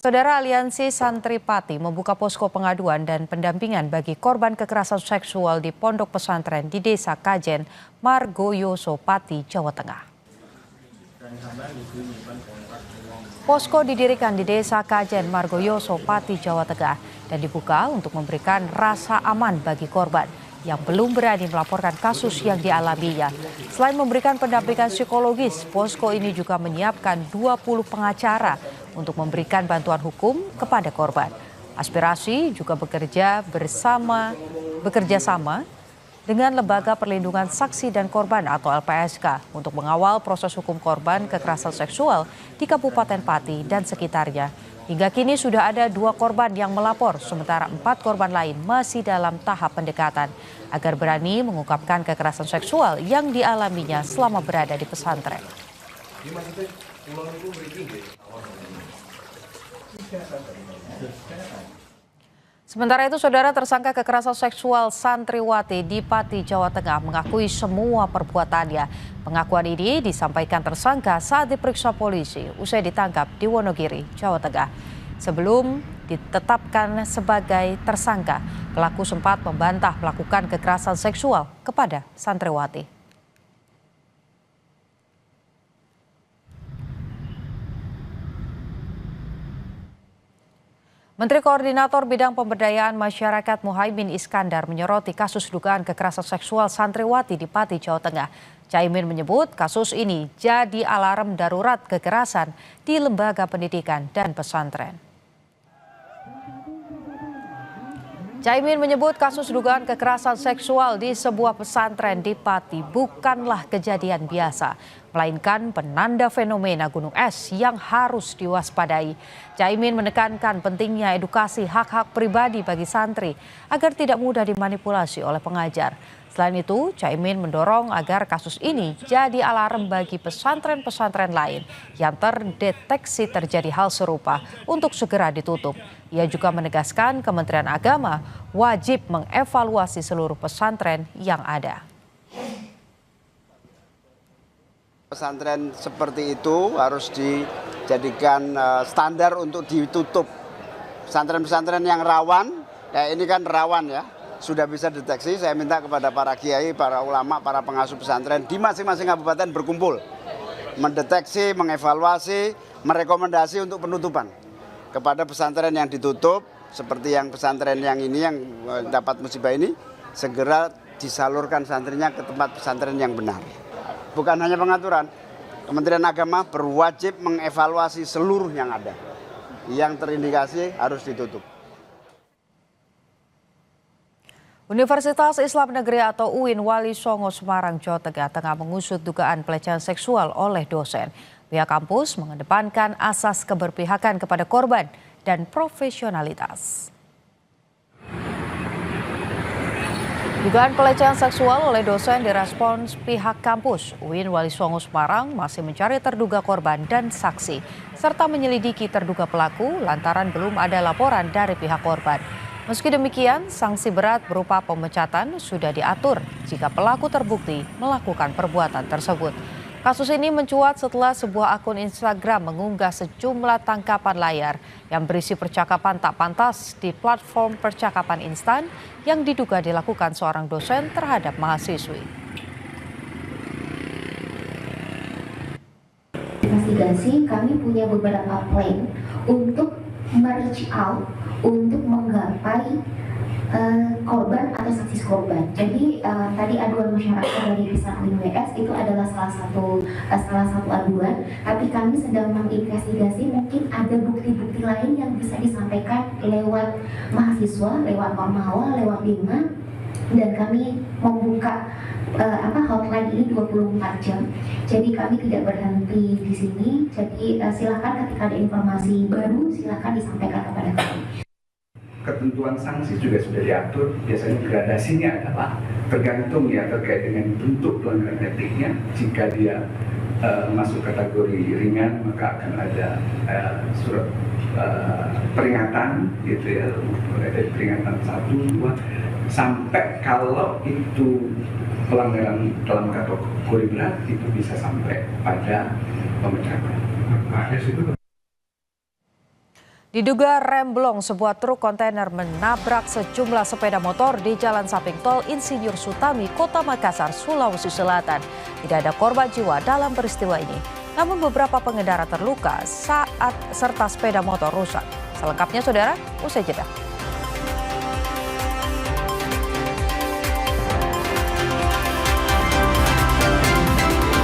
Saudara, Aliansi Santri Pati membuka posko pengaduan dan pendampingan bagi korban kekerasan seksual di pondok pesantren di Desa Kajen, Margoyoso, Pati, Jawa Tengah. Posko didirikan di Desa Kajen, Margoyoso, Pati, Jawa Tengah dan dibuka untuk memberikan rasa aman bagi korban yang belum berani melaporkan kasus yang dialaminya. Selain memberikan pendampingan psikologis, posko ini juga menyiapkan 20 pengacara untuk memberikan bantuan hukum kepada korban. Aspirasi juga bekerja sama dengan Lembaga Perlindungan Saksi dan Korban atau LPSK untuk mengawal proses hukum korban kekerasan seksual di Kabupaten Pati dan sekitarnya. Hingga kini sudah ada 2 korban yang melapor, sementara 4 korban lain masih dalam tahap pendekatan agar berani mengungkapkan kekerasan seksual yang dialaminya selama berada di pesantren. Sementara itu, saudara, tersangka kekerasan seksual santriwati di Pati, Jawa Tengah mengakui semua perbuatannya. Pengakuan ini disampaikan tersangka saat diperiksa polisi usai ditangkap di Wonogiri, Jawa Tengah. Sebelum ditetapkan sebagai tersangka, pelaku sempat membantah melakukan kekerasan seksual kepada santriwati. Menteri Koordinator Bidang Pemberdayaan Masyarakat Muhaimin Iskandar menyoroti kasus dugaan kekerasan seksual santriwati di Pati, Jawa Tengah. Caimin menyebut kasus ini jadi alarm darurat kekerasan di lembaga pendidikan dan pesantren. Caimin menyebut kasus dugaan kekerasan seksual di sebuah pesantren di Pati bukanlah kejadian biasa, melainkan penanda fenomena gunung es yang harus diwaspadai. Caimin menekankan pentingnya edukasi hak-hak pribadi bagi santri agar tidak mudah dimanipulasi oleh pengajar. Selain itu, Caimin mendorong agar kasus ini jadi alarm bagi pesantren-pesantren lain yang terdeteksi terjadi hal serupa untuk segera ditutup. Ia juga menegaskan Kementerian Agama wajib mengevaluasi seluruh pesantren yang ada. Pesantren seperti itu harus dijadikan standar untuk ditutup. Pesantren-pesantren yang rawan, ya ini kan rawan ya, sudah bisa deteksi. Saya minta kepada para kiai, para ulama, para pengasuh pesantren di masing-masing kabupaten berkumpul, mendeteksi, mengevaluasi, merekomendasi untuk penutupan kepada pesantren yang ditutup, seperti yang pesantren yang ini yang dapat musibah ini, segera disalurkan santrinya ke tempat pesantren yang benar. Bukan hanya pengaturan, Kementerian Agama berwajib mengevaluasi seluruh yang ada. Yang terindikasi harus ditutup. Universitas Islam Negeri atau UIN Wali Songo Semarang, Jawa Tengah tengah mengusut dugaan pelecehan seksual oleh dosen. Pihak kampus mengedepankan asas keberpihakan kepada korban dan profesionalitas. Dugaan pelecehan seksual oleh dosen direspons pihak kampus. UIN Wali Songo Semarang masih mencari terduga korban dan saksi, serta menyelidiki terduga pelaku lantaran belum ada laporan dari pihak korban. Meski demikian, sanksi berat berupa pemecatan sudah diatur jika pelaku terbukti melakukan perbuatan tersebut. Kasus ini mencuat setelah sebuah akun Instagram mengunggah sejumlah tangkapan layar yang berisi percakapan tak pantas di platform percakapan instan yang diduga dilakukan seorang dosen terhadap mahasiswi. Investigasi, kami punya beberapa plan untuk reach out, untuk menggapai korban atau saksi korban. Jadi tadi aduan masyarakat dari Pesantren WS itu adalah salah satu aduan, tapi kami sedang menginvestigasi mungkin ada bukti-bukti lain yang bisa disampaikan lewat mahasiswa, lewat ormawa, lewat BIMA, dan kami membuka hotline ini 24 jam. Jadi kami tidak berhenti di sini. Jadi silakan ketika ada informasi baru silakan disampaikan kepada kami. Ketentuan sanksi juga sudah diatur, biasanya gradasinya adalah tergantung ya terkait dengan bentuk pelanggaran etiknya. Jika dia masuk kategori ringan maka akan ada surat peringatan gitu ya, ada peringatan 1, 2 sampai kalau itu pelanggaran dalam kategori berat itu bisa sampai pada pemecatan. Diduga remblong, sebuah truk kontainer menabrak sejumlah sepeda motor di Jalan Samping Tol Insinyur Sutami, Kota Makassar, Sulawesi Selatan. Tidak ada korban jiwa dalam peristiwa ini. Namun beberapa pengendara terluka serta sepeda motor rusak. Selengkapnya saudara, usai jeda.